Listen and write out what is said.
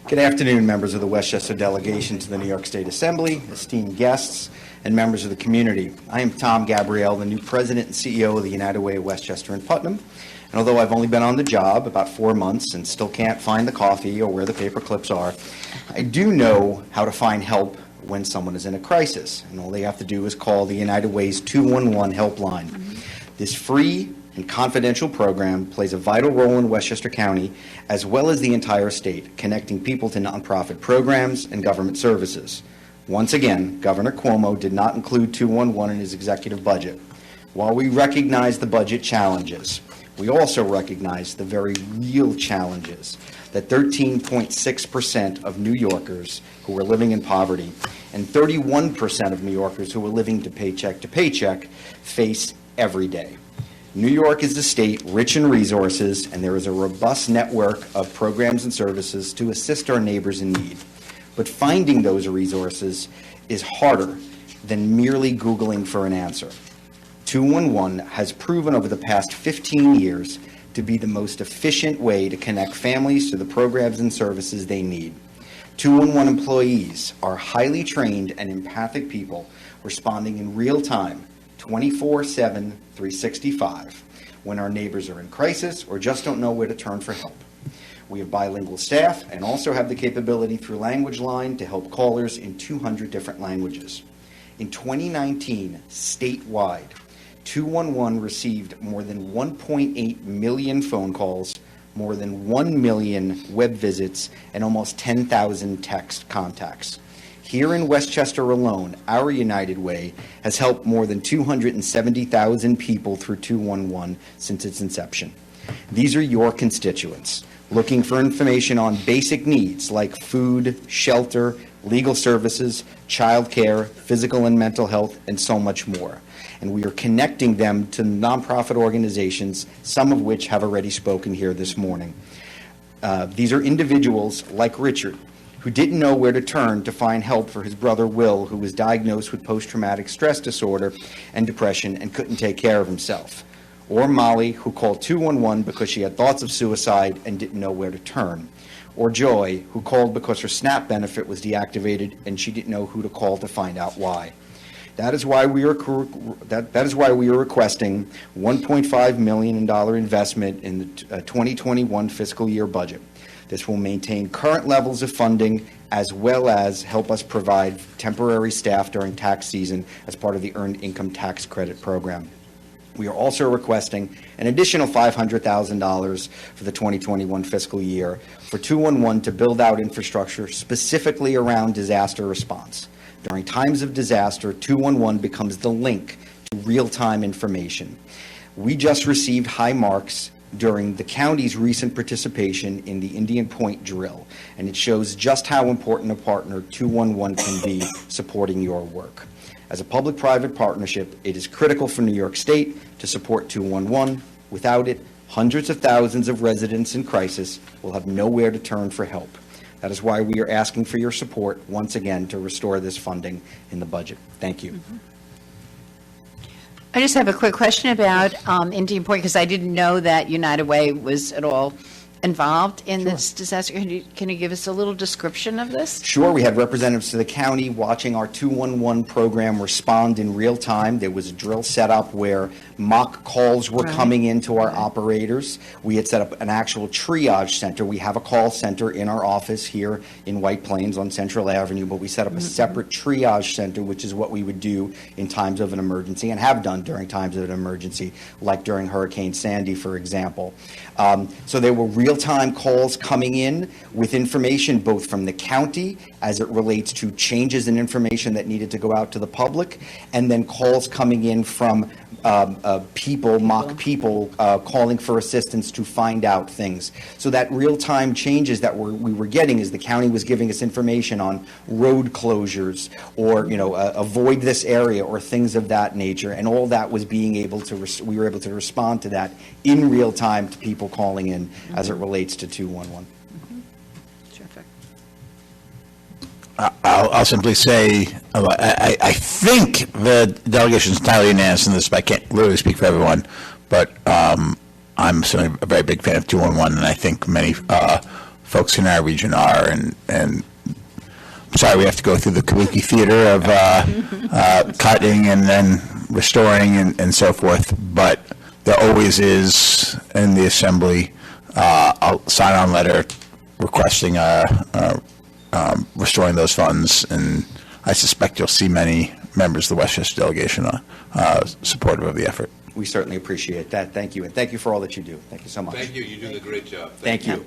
Good afternoon, members of the Westchester delegation to the New York State Assembly, esteemed guests, and members of the community. I am Tom Gabriel, the new president and CEO of the United Way of Westchester and Putnam. And although I've only been on the job about 4 months and still can't find the coffee or where the paper clips are, I do know how to find help when someone is in a crisis. And all they have to do is call the United Way's 211 helpline. This free and confidential program plays a vital role in Westchester County, as well as the entire state, connecting people to nonprofit programs and government services. Once again, Governor Cuomo did not include 211 in his executive budget. While we recognize the budget challenges, we also recognize the very real challenges that 13.6% of New Yorkers who are living in poverty and 31% of New Yorkers who are living to paycheck face every day. New York is a state rich in resources, and there is a robust network of programs and services to assist our neighbors in need. But finding those resources is harder than merely Googling for an answer. 211 has proven over the past 15 years to be the most efficient way to connect families to the programs and services they need. 211 employees are highly trained and empathic people responding in real time, 24/7, 365, when our neighbors are in crisis or just don't know where to turn for help. We have bilingual staff and also have the capability through Language Line to help callers in 200 different languages. In 2019, statewide, 211 received more than 1.8 million phone calls, more than 1 million web visits, and almost 10,000 text contacts. Here in Westchester alone, our United Way has helped more than 270,000 people through 211 since its inception. These are your constituents, looking for information on basic needs like food, shelter, legal services, child care, physical and mental health, and so much more. And we are connecting them to nonprofit organizations, some of which have already spoken here this morning. These are individuals like Richard, who didn't know where to turn to find help for his brother Will, who was diagnosed with post-traumatic stress disorder and depression and couldn't take care of himself. Or Molly, who called 211 because she had thoughts of suicide and didn't know where to turn. Or Joy, who called because her SNAP benefit was deactivated and she didn't know who to call to find out why. That is why we are requesting $1.5 million investment in the 2021 fiscal year budget. This will maintain current levels of funding as well as help us provide temporary staff during tax season as part of the Earned Income Tax Credit program. We are also requesting an additional $500,000 for the 2021 fiscal year for 211 to build out infrastructure specifically around disaster response. During times of disaster, 211 becomes the link to real-time information. We just received high marks during the county's recent participation in the Indian Point drill, and it shows just how important a partner 211 can be supporting your work. As a public-private partnership, it is critical for New York State to support 211. Without it, hundreds of thousands of residents in crisis will have nowhere to turn for help. That is why we are asking for your support once again to restore this funding in the budget. Thank you. I just have a quick question about Indian Point, because I didn't know that United Way was at all involved in this disaster. Can you give us a little description of this? Sure. We had representatives to the county watching our 211 program respond in real time. There was a drill set up where mock calls were coming into our operators. We had set up an actual triage center. We have a call center in our office here in White Plains on Central Avenue, but we set up a separate triage center, which is what we would do in times of an emergency and have done during times of an emergency, like during Hurricane Sandy, for example. So there were real-time calls coming in with information both from the county as it relates to changes in information that needed to go out to the public, and then calls coming in from mock people calling for assistance to find out things. So that real-time changes that we were getting is the county was giving us information on road closures or, avoid this area or things of that nature, and all that was being able to, we were able to respond to that in real time to people calling in as it relates to 211. Terrific. I'll simply say I think the delegation is entirely unanimous in this, but I can't literally speak for everyone. But I'm certainly a very big fan of 211, and I think many folks in our region are. And I'm sorry we have to go through the kabuki theater of cutting and then restoring and so forth, but there always is in the Assembly a sign-on letter requesting restoring those funds, and I suspect you'll see many members of the Westchester delegation supportive of the effort. We certainly appreciate that. Thank you, and thank you for all that you do. Thank you so much. Thank you. You do a great job. Thank you.